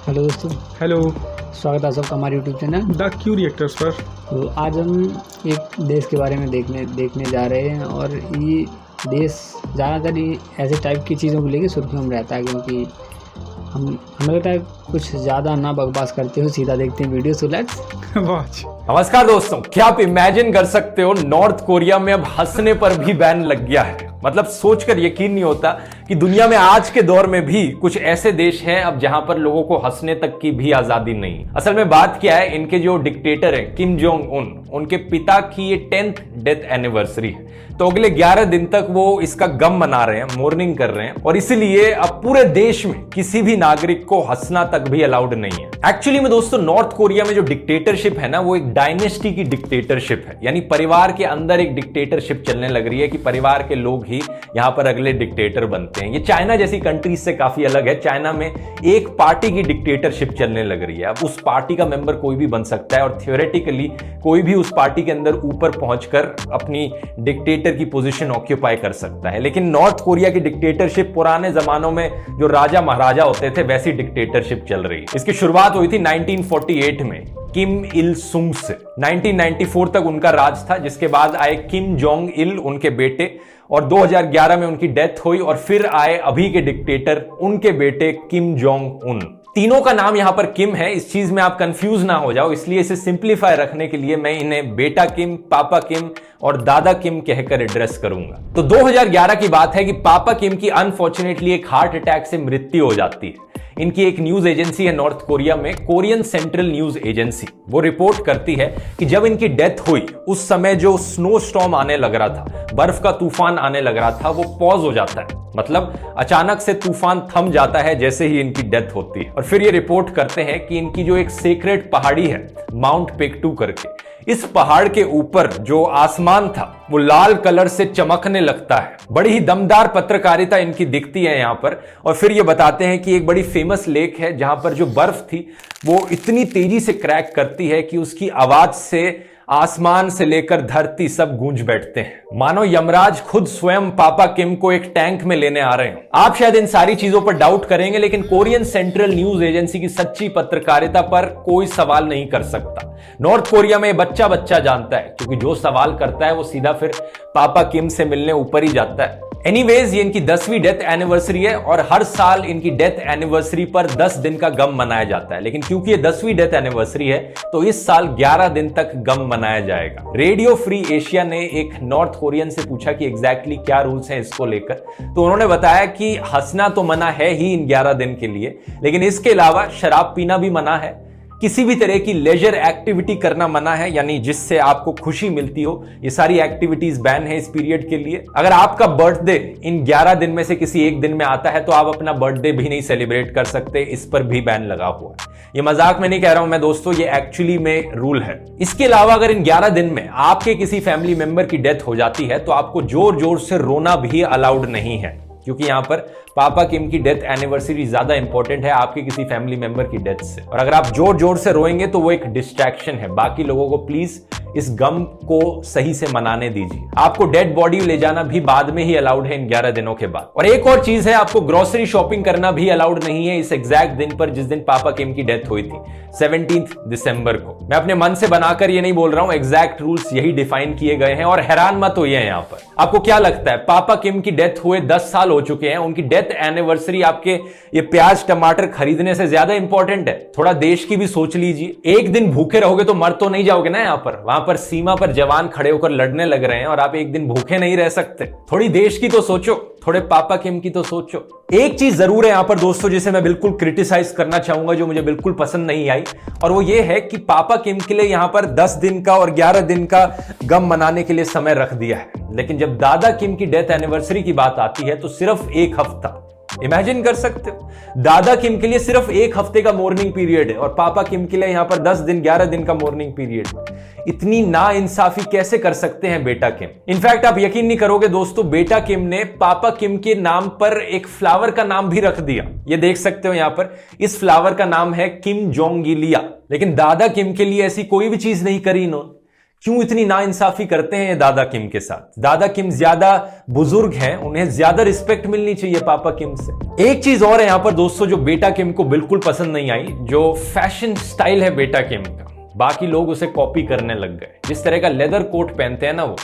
Hello दोस्तों, hello. स्वागत है सबका हमारे YouTube channel the Q reactors पर। तो आज हम एक देश के बारे में देखने जा रहे हैं और ये देश ज़्यादातर ये ऐसे टाइप की चीज़ों को लेके सुर्खियों में रहता है, क्योंकि हमें लगता है कुछ ज़्यादा ना बकवास करते हो, सीधा देखते हैं वीडियो। So let's watch. नमस्कार दोस्तों, क्या आप इमेजिन कर सकते हो नॉर्थ कोरिया में अब हंसने पर भी बैन लग गया है। मतलब सोचकर यकीन नहीं होता कि दुनिया में आज के दौर में भी कुछ ऐसे देश हैं अब जहां पर लोगों को हंसने तक की भी आजादी नहीं। असल में बात क्या है, इनके जो डिक्टेटर हैं किम जोंग उन, उनके पिता की ये 10th डेथ एनिवर्सरी है, तो अगले 11 दिन तक वो इसका गम मना रहे हैं, मॉर्निंग कर रहे हैं, और इसीलिए अब पूरे देश में किसी भी नागरिक को हंसना तक भी अलाउड नहीं है। एक्चुअली में दोस्तों, नॉर्थ कोरिया में जो डिक्टेटरशिप है ना, वो एक डायनेस्टी की डिक्टेटरशिप है, यानी परिवार के अंदर एक डिक्टेटरशिप चलने लग रही है कि परिवार के लोग ही यहां पर अगले डिक्टेटर बनते हैं। ये चाइना जैसी कंट्रीज से काफी अलग है। चाइना में एक पार्टी की डिक्टेटरशिप चलने लग रही है। अब उस पार्टी का मेंबर कोई भी बन सकता है और थियोरेटिकली कोई भी उस पार्टी के अंदर ऊपर पहुंचकर अपनी डिक्टेटर की पोजीशन ऑक्यूपाई कर सकता है। लेकिन नॉर्थ कोरिया की डिक्टेटरशिप पुराने जमानों में जो राजा महाराजा होते थे वैसी डिक्टेटरशिप चल रही है। इसकी शुरुआत हुई थी 1948 में किम इल सुंग से। 1994 तक उनका राज था, जिसके बाद आए किम जोंग इल, उनके बेटे, और 2011 में उनकी डेथ हुई, और फिर आए अभी के डिक्टेटर, उनके बेटे किम जोंग उन। तीनों का नाम यहां पर किम है, इस चीज में आप कंफ्यूज ना हो जाओ, इसलिए इसे सिंप्लीफाई रखने के लिए मैं इन्हें बेटा किम, पापा किम और दादा किम कहकर एड्रेस करूंगा। तो 2011 की बात है कि पापा किम की अनफॉर्चुनेटली एक हार्ट अटैक से मृत्यु हो जाती है। इनकी एक न्यूज एजेंसी है नॉर्थ कोरिया में, कोरियन सेंट्रल न्यूज एजेंसी, वो रिपोर्ट करती है कि जब इनकी डेथ हुई उस समय जो स्नो स्टॉर्म आने लग रहा था, बर्फ का तूफान आने लग रहा था, वो पॉज हो जाता है। मतलब अचानक से तूफान थम जाता है जैसे ही इनकी डेथ होती है। और फिर ये रिपोर्ट करते हैं कि इनकी जो एक सेक्रेट पहाड़ी है माउंट पेक्टू करके, इस पहाड़ के ऊपर जो आसमान था वो लाल कलर से चमकने लगता है। बड़ी ही दमदार पत्रकारिता इनकी दिखती है यहां पर। और फिर ये बताते हैं कि एक बड़ी फेमस लेक है जहां पर जो बर्फ थी वो इतनी तेजी से क्रैक करती है कि उसकी आवाज से आसमान से लेकर धरती सब गूंज बैठते हैं, मानो यमराज खुद स्वयं पापा किम को एक टैंक में लेने आ रहे हैं। आप शायद इन सारी चीजों पर डाउट करेंगे, लेकिन कोरियन सेंट्रल न्यूज एजेंसी की सच्ची पत्रकारिता पर कोई सवाल नहीं कर सकता। नॉर्थ कोरिया में बच्चा बच्चा जानता है, क्योंकि जो सवाल करता है वो सीधा फिर पापा किम से मिलने ऊपर ही जाता है। एनीवेज, ये इनकी 10वीं डेथ एनिवर्सरी है और हर साल इनकी डेथ एनिवर्सरी पर 10 दिन का गम मनाया जाता है। लेकिन क्योंकि ये 10वीं डेथ एनिवर्सरी है तो इस साल 11 दिन तक गम मनाया जाएगा। रेडियो फ्री एशिया ने एक नॉर्थ कोरियन से पूछा कि एग्जैक्टली क्या रूल्स हैं इसको लेकर, तो उन्होंने बताया कि हंसना तो मना है ही इन 11 दिन के लिए, लेकिन इसके अलावा शराब पीना भी मना है, किसी भी तरह की लेजर एक्टिविटी करना मना है, यानी जिससे आपको खुशी मिलती हो, ये सारी एक्टिविटीज बैन है इस पीरियड के लिए। अगर आपका बर्थडे इन 11 दिन में से किसी एक दिन में आता है तो आप अपना बर्थडे भी नहीं सेलिब्रेट कर सकते, इस पर भी बैन लगा हुआ है। ये मजाक में नहीं कह रहा हूं मैं दोस्तों, ये एक्चुअली में रूल है। इसके अलावा अगर इन 11 दिन में आपके किसी फैमिली मेंबर की डेथ हो जाती है तो आपको जोर जोर से रोना भी अलाउड नहीं है, क्योंकि यहां पर पापा किम की डेथ एनिवर्सरी ज्यादा इंपॉर्टेंट है आपके किसी फैमिली मेंबर की डेथ से। और अगर आप जोर जोर से रोएंगे तो वो एक डिस्ट्रैक्शन है। बाकी लोगों को प्लीज इस गम को सही से मनाने दीजिए। आपको डेड बॉडी ले जाना भी बाद में ही अलाउड है इन 11 दिनों के बाद। और एक और चीज है, आपको ग्रोसरी शॉपिंग करना भी अलाउड नहीं है इस एग्जैक्ट दिन पर जिस दिन पापा किम की डेथ हुई थी, 17 दिसंबर को। मैं अपने मन से बनाकर ये नहीं बोल रहा हूं, एग्जैक्ट रूल्स यही डिफाइन किए गए हैं। और हैरान मत होइए यहां पर। आपको क्या लगता है, पापा किम की डेथ हुए 10 साल हो चुके हैं, उनकी डेथ एनिवर्सरी आपके ये प्याज टमाटर खरीदने से ज्यादा इंपॉर्टेंट है? थोड़ा देश की भी सोच लीजिए। एक दिन भूखे रहोगे तो मर तो नहीं जाओगे ना। यहां पर सीमा पर जवान खड़े होकर लड़ने लग रहे हैं और आप एक दिन भूखे नहीं रह सकते। थोड़ी देश की तो सोचो, थोड़े पापा किम की तो सोचो। एक चीज जरूर है यहां पर दोस्तों जिसे मैं बिल्कुल क्रिटिसाइज करना चाहूंगा, जो मुझे बिल्कुल पसंद नहीं आई, और वो ये है कि पापा किम के लिए यहां पर 10 दिन का और 11 दिन का गम मनाने के लिए समय रख दिया है, लेकिन जब दादा किम की डेथ एनिवर्सरी की बात आती है तो सिर्फ 1 हफ्ता। इमेजिन कर सकते हो, दादा किम के लिए सिर्फ 1 हफ्ते का मॉर्निंग पीरियड है और पापा किम के लिए यहां पर 10 दिन 11 दिन का मॉर्निंग पीरियड। इतनी नाइंसाफी कैसे कर सकते हैं बेटा किम? इनफैक्ट आप यकीन नहीं करोगे दोस्तों, बेटा किम ने पापा किम के नाम पर एक फ्लावर का नाम भी रख दिया। ये देख सकते हो यहां पर, इस फ्लावर का नाम है किम जोंगिलिया। लेकिन दादा किम के लिए ऐसी कोई भी चीज नहीं करी इन्होंने। क्यों इतनी नाइंसाफी करते हैं ये दादा किम के साथ? दादा किम ज्यादा बुजुर्ग हैं, उन्हें ज्यादा रिस्पेक्ट मिलनी चाहिए पापा किम से। एक चीज और है यहां पर दोस्तों जो बेटा किम को बिल्कुल पसंद नहीं आई, जो फैशन स्टाइल है बेटा किम का। बाकी लोग उसे कॉपी करने लग गए। जिस तरह का लेदर कोट पहनते हैं ना वो,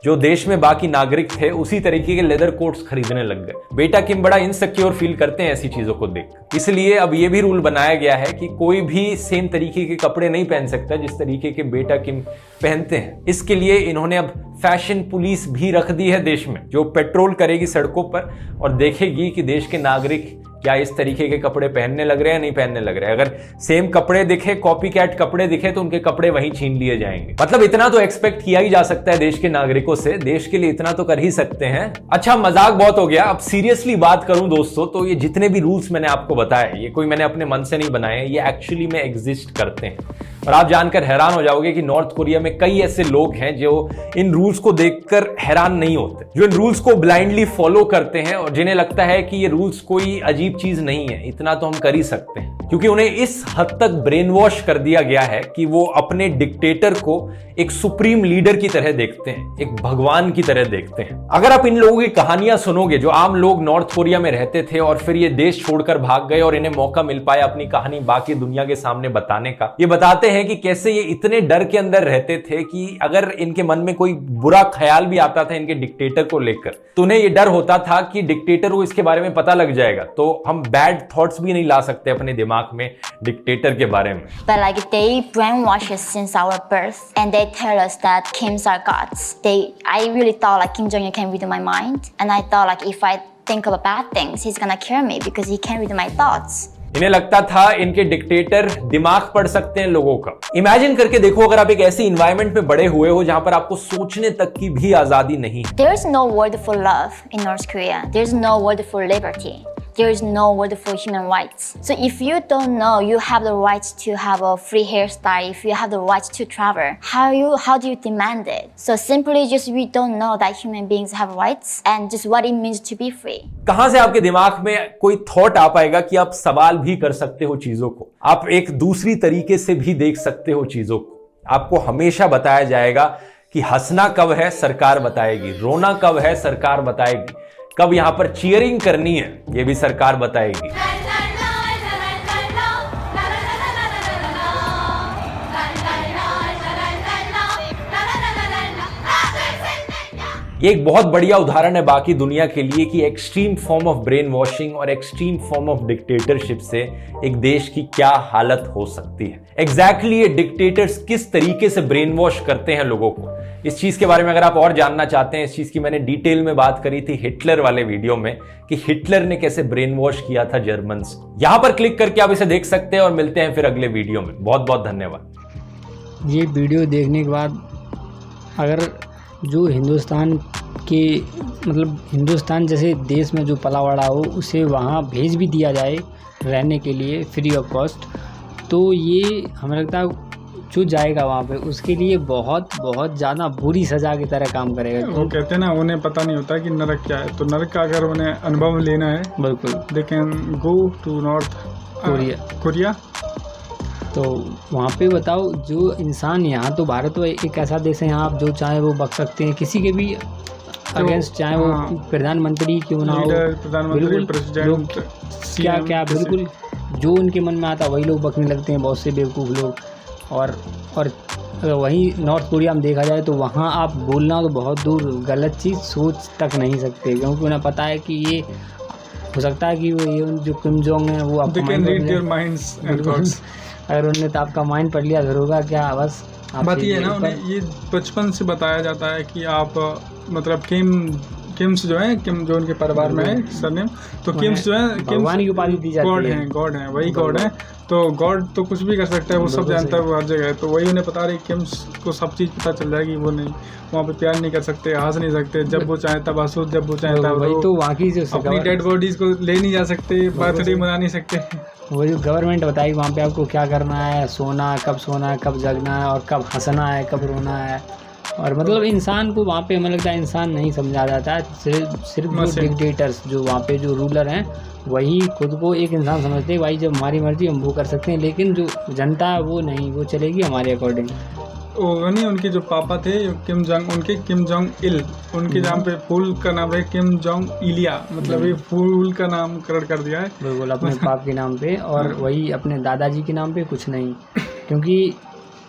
जो देश में बाकी नागरिक थे उसी तरीके के लेदर कोट्स खरीदने लग गए। बेटा किम बड़ा इनसिक्योर फील करते हैं ऐसी चीजों को देख। इसलिए अब ये भी रूल बनाया गया है कि कोई भी सेम तरीके के कपड़े नहीं पहन सकता जिस तरीके के बेटा किम पहनते हैं। इसके लिए इन्होंने अब फैशन पुलिस भी रख दी है देश में, जो पेट्रोल करेगी सड़कों पर और देखेगी कि देश के नागरिक क्या इस तरीके के कपड़े पहनने लग रहे हैं, नहीं पहनने लग रहे हैं। अगर सेम कपड़े दिखे, कॉपी कैट कपड़े दिखे, तो उनके कपड़े वहीं छीन लिए जाएंगे। मतलब इतना तो एक्सपेक्ट किया ही जा सकता है देश के नागरिकों से, देश के लिए इतना तो कर ही सकते हैं। अच्छा, मजाक बहुत हो गया, अब सीरियसली बात करूं दोस्तों तो ये जितने भी रूल्स मैंने आपको बताए, ये कोई मैंने अपने मन से नहीं बनाए, ये एक्चुअली में एग्जिस्ट करते हैं। और आप जानकर हैरान हो जाओगे कि नॉर्थ कोरिया में कई ऐसे लोग हैं जो इन रूल्स को देखकर हैरान नहीं होते, जो इन रूल्स को ब्लाइंडली फॉलो करते हैं और जिन्हें लगता है कि ये रूल्स कोई अजीब चीज नहीं है, इतना तो हम कर ही सकते हैं। क्योंकि उन्हें इस हद तक ब्रेन वॉश कर दिया गया है कि वो अपने डिक्टेटर को एक सुप्रीम लीडर की तरह देखते हैं, एक भगवान की तरह देखते हैं। अगर आप इन लोगों की कहानियां सुनोगे, जो आम लोग नॉर्थ कोरिया में रहते थे और फिर ये देश छोड़कर भाग गए और इन्हें मौका मिल पाया अपनी कहानी बाकी दुनिया के सामने बताने का, ये बताते हैं कि कैसे ये इतने डर के अंदर रहते थे कि अगर इनके मन में कोई बुरा ख्याल भी आता था इनके डिक्टेटर को लेकर, तो उन्हें ये डर होता था कि डिक्टेटर को इसके बारे में पता लग जाएगा, तो हम बैड थॉट्स भी नहीं ला सकते अपने दिमाग में डिक्टेटर के बारे में। But like they brainwash us since our birth, and they tell us that Kims are gods. I really thought like Kim Jong-un can read my mind, and I thought like if I think about bad things, he's gonna kill me because he can read my thoughts. इन्हें लगता था इनके dictator दिमाग पढ़ सकते हैं लोगों का। इमेजिन करके देखो, अगर आप एक ऐसी इन्वायरमेंट में बड़े हुए हो जहां पर आपको सोचने तक की भी आजादी नहीं है। There is no word for love in North Korea. There is no word for liberty. There is no word for human rights. So if you don't know you have the rights to have a free hairstyle, if you have the rights to travel, how do you demand it? So simply just we don't know that human beings have rights and just what it means to be free. कहां से आपके दिमाग में कोई thought आ पाएगा कि आप सवाल भी कर सकते हो चीजों को, आप एक दूसरी तरीके से भी देख सकते हो चीजों को। आपको हमेशा बताया जाएगा कि हंसना कब है सरकार बताएगी, रोना कब है सरकार बताएगी, कब यहां पर चीयरिंग करनी है ये भी सरकार बताएगी। ये एक बहुत बढ़िया उदाहरण है बाकी दुनिया के लिए कि extreme form of brain washing और एक्सट्रीम फॉर्म ऑफ डिक्टेटरशिप से एक देश की क्या हालत हो सकती है। एग्जैक्टली ये डिक्टेटर्स किस तरीके से ब्रेन वॉश करते हैं लोगों को, इस चीज के बारे में अगर आप और जानना चाहते हैं, इस चीज की मैंने डिटेल में बात करी थी हिटलर वाले वीडियो में कि हिटलर ने कैसे ब्रेन वॉश किया था जर्मन्स को। यहां पर क्लिक करके आप इसे देख सकते हैं और मिलते हैं फिर अगले वीडियो में। बहुत बहुत धन्यवाद। ये वीडियो देखने के बाद अगर जो हिंदुस्तान के मतलब हिंदुस्तान जैसे देश में जो पला बड़ा हो उसे वहाँ भेज भी दिया जाए रहने के लिए फ्री ऑफ कॉस्ट, तो ये हमें लगता है जो जाएगा वहाँ पे उसके लिए बहुत बहुत ज़्यादा बुरी सज़ा की तरह काम करेगा। वो कहते हैं ना, उन्हें पता नहीं होता कि नरक क्या है, तो नरक का अगर उन्हें अनुभव लेना है बिल्कुल they can go to North Korea. तो वहाँ पे बताओ, जो इंसान यहाँ तो भारत तो एक ऐसा देश है यहाँ आप जो चाहे वो बक सकते हैं, किसी के भी अगेंस्ट, चाहे वो प्रधानमंत्री क्यों ना हो, प्रधानमंत्री प्रेसिडेंट क्या क्या बिल्कुल जो उनके मन में आता वही लोग बकने लगते हैं, बहुत से बेवकूफ़ लोग। और अगर वहीं नॉर्थ कोरिया में देखा जाए तो वहाँ आप बोलना तो बहुत दूर गलत चीज़ सोच तक नहीं सकते, क्योंकि उन्हें पता है कि ये हो सकता है कि वो ये जो किम जोंग है वो आपका अगर उन्होंने तो आपका माइंड पढ़ लिया फिर होगा क्या। बस बात ये है ना, उन्हें ये बचपन से बताया जाता है कि आप मतलब किम्स जो है, किम जो उनके परिवार में है सरनेम, तो किम्स जो है भगवान की उपाधि दी जाती है, गॉड है वही गॉड है। तो गॉड तो कुछ भी कर सकता है, वो सब जानता है, वो हर जगह है। तो वही उन्हें पता रही किम्स को सब चीज़ पता चल जाएगी, वो नहीं वहाँ पे प्यार नहीं कर सकते, हंस नहीं सकते, जब वो चाहे तब हंसो, जब वो चाहे तब वही तो वहाँ की जो अपनी डेड बॉडीज को ले नहीं जा सकते, बर्थडे मना नहीं सकते। वो जो गवर्नमेंट बताएगी वहाँ पे आपको क्या करना है, सोना है, कब सोना है, कब जगना है, और कब हंसना है, कब रोना है। और मतलब इंसान को वहाँ पे हमें लगता है इंसान नहीं समझा जाता है, सिर्फ जो डिक्टेटर्स जो वहाँ पे जो रूलर हैं वही खुद को एक इंसान समझते हैं, भाई जब हमारी मर्जी हम वो कर सकते हैं, लेकिन जो जनता है वो नहीं, वो चलेगी हमारे अकॉर्डिंग। वो नहीं, उनके जो पापा थे किम जोंग, उनके किम जोंग इल, उनके जहाँ पे फूल का नाम है किम जोंग इलिया, मतलब ये फूल का नामकरण कर दिया है बिल्कुल अपने बाप के नाम पे, और वही अपने दादाजी के नाम पे कुछ नहीं, क्योंकि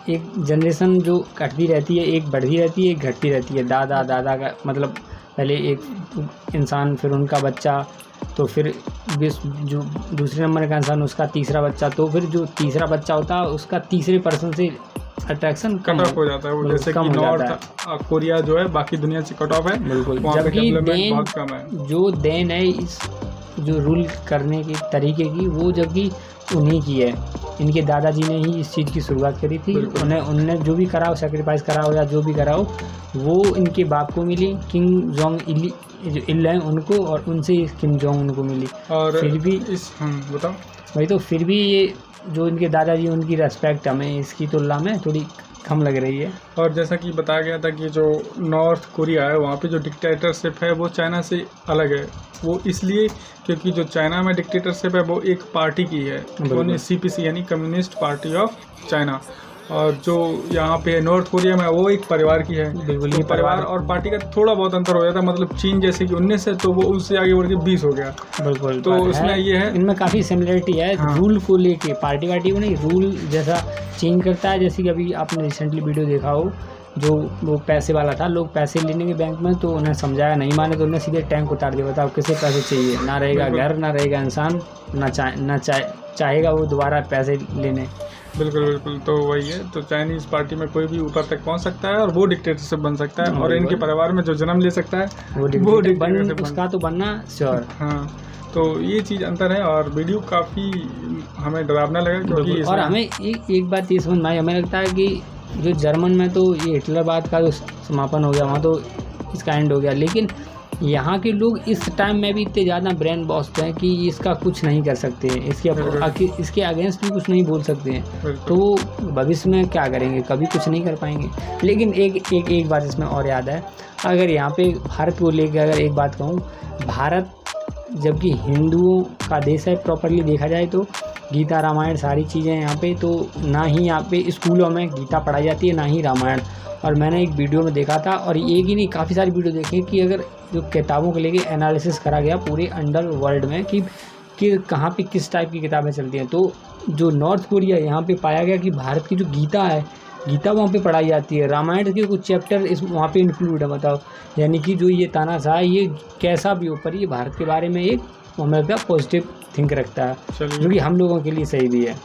एक जनरेशन जो घटती रहती है, एक बढ़ती रहती है, एक घटती रहती है। दादा दादा का मतलब पहले एक इंसान, फिर उनका बच्चा, तो फिर जो दूसरे नंबर का इंसान उसका तीसरा बच्चा, तो फिर जो तीसरा बच्चा होता है उसका तीसरे पर्सन से अट्रैक्शन कट ऑफ हो जाता है वो, जैसे कि नॉर्थ कोरिया जो है बाकी दुनिया से कट ऑफ है, बिल्कुल। वहाँ पे जबकि डेवलपमेंट बहुत कम है। जो देन है इस जो रूल करने की तरीके की, वो जबकि उन्हीं की है। इनके दादाजी ने ही इस चीज़ की शुरुआत करी थी। उन्होंने जो भी करा हो, सेक्रीफाइस करा हो या जो भी करा हो, वो इनके बाप को मिली, किम जोंग इली जो इल है उनको, और उनसे किम जोंग उनको मिली। और फिर भी बताओ वही तो, फिर भी ये जो इनके दादाजी, उनकी रेस्पेक्ट हमें इसकी तुलना में थोड़ी कम लग रही है। और जैसा कि बताया गया था कि जो नॉर्थ कोरिया है वहाँ पे जो डिक्टेटरशिप है वो चाइना से अलग है। वो इसलिए क्योंकि जो चाइना में डिक्टेटरशिप है वो एक पार्टी की है, CPC यानी कम्युनिस्ट पार्टी ऑफ चाइना, और जो यहाँ पे नॉर्थ कोरिया में वो एक परिवार की है। बिल्कुल, तो ये परिवार और पार्टी का थोड़ा बहुत अंतर हो जाता है, मतलब चीन जैसे कि 19 है तो वो उससे आगे बढ़ के 20 हो गया। बिल्कुल, तो उसमें ये है, इनमें काफ़ी सिमिलरिटी है। रूल को लेके, पार्टी वार्टी को नहीं, रूल जैसा चेंज करता है। जैसे कि अभी आपने रिसेंटली वीडियो देखा हो, जो वो पैसे वाला था, लोग पैसे लेने के बैंक में, तो उन्हें समझाया, नहीं माने तो उन्हें सीधे टैंक उतार दिया। बताओ किसे पैसे चाहिए, ना रहेगा घर, ना रहेगा इंसान, ना चाहेगा वो दोबारा पैसे लेने। बिल्कुल बिल्कुल। तो वही है, तो चाइनीज़ पार्टी में कोई भी ऊपर तक पहुंच सकता है और वो डिक्टेटरशिप बन सकता है, और इनके परिवार में जो जन्म ले सकता है वो डिक्टेटरशिप उसका तो बनना श्योर। हाँ, तो ये चीज़ अंतर है। और वीडियो काफ़ी हमें डरावना लगा, क्योंकि और हमें एक बात ये समझ में आई, हमें लगता है कि जो जर्मन में तो ये हिटलरवाद का जो समापन हो गया, वहाँ तो इसका एंड हो गया, लेकिन यहाँ के लोग इस टाइम में भी इतने ज़्यादा ब्रेन वॉश्ड हैं कि इसका कुछ नहीं कर सकते हैं, इसके अगेंस्ट भी कुछ नहीं बोल सकते हैं। तो भविष्य में क्या करेंगे, कभी कुछ नहीं कर पाएंगे। लेकिन एक बात इसमें और याद है, अगर यहाँ पे भारत को लेकर अगर एक बात कहूँ, भारत जबकि हिंदुओं का देश है प्रॉपरली देखा जाए तो, गीता रामायण सारी चीज़ें यहाँ पे, तो ना ही यहाँ पे स्कूलों में गीता पढ़ाई जाती है, ना ही रामायण। और मैंने एक वीडियो में देखा था, और एक ही नहीं काफ़ी सारी वीडियो देखे, कि अगर जो किताबों को लेके एनालिसिस करा गया पूरे अंडर वर्ल्ड में कि कहाँ पे किस टाइप की किताबें चलती हैं, तो जो नॉर्थ कोरिया यहाँ पे पाया गया कि भारत की जो गीता है, गीता वहाँ पे पढ़ाई जाती है, रामायण के कुछ चैप्टर इस वहाँ पे इंक्लूड है। बताओ, यानी कि जो ये तानाशाह, ये कैसा भी हो, पर ये भारत के बारे में एक हमें लगता है पॉजिटिव थिंक रखता है, जो कि हम लोगों के लिए सही भी है।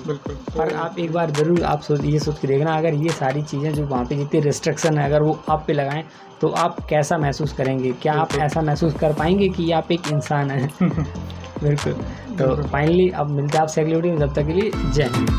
बिल्कुल। पर आप एक बार ज़रूर आप ये सोच के देखना, अगर ये सारी चीज़ें जो वहाँ पे जितनी रिस्ट्रिक्शन है, अगर वो आप पे लगाएं तो आप कैसा महसूस करेंगे? क्या आप ऐसा महसूस कर पाएंगे कि आप एक इंसान हैं? बिल्कुल। तो फाइनली अब मिलते हैं आपसे अगली वीडियो में, जब तक के लिए जय हिंद।